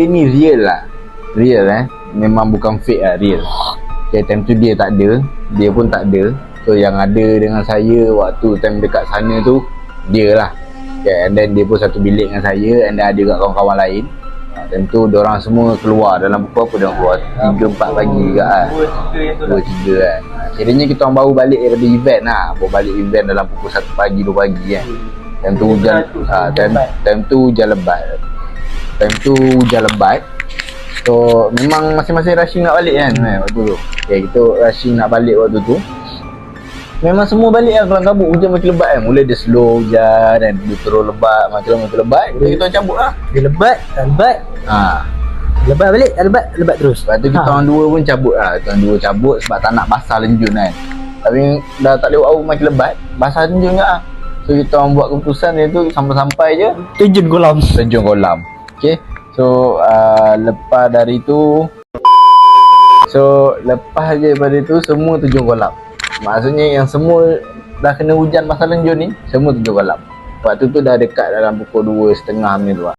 Ini real lah. Real memang bukan fake lah, real. Okay, time tu dia tak ada, dia pun tak ada. So yang ada dengan saya waktu time dekat sana tu dia lah. Okay, and then dia pun satu bilik dengan saya, and then ada juga kawan-kawan lain. Time tu diorang semua keluar dalam pukul apa diorang keluar? 3-4 pagi juga kan. 2-3 kan. Kiranya kita orang baru balik daripada event lah. Baru balik event dalam pukul 1 pagi 2 pagi kan. Time tu hujan, time tu hujan lebat. Time tu hujan lebat. So memang masing-masing rushing nak balik kan waktu tu. Okay, kita rushing nak balik waktu tu. Memang semua balik lah kelang kabut, hujan makin lebat kan. Mula dia slow hujan kan, dia terus lebat, makin lebat. Kita orang cabut lah. Dia lebat, tak lebat. Lebat balik, tak lebat terus. Lepas tu kita orang dua pun cabut lah. Kita orang dua cabut sebab tak nak basah lenjun kan. Tapi dah tak lewat awal makin lebat, basah lenjun juga lah. So kita orang buat keputusan dia tu sampai-sampai je Terjun kolam. terjun kolam. Okay. So lepas dari tu, lepas je daripada tu semua terjun kolam. Maksudnya yang semua dah kena hujan basah lenjun ni, semua terjun kolam. Waktu tu dah dekat dalam pukul 2.30 macam tu lah.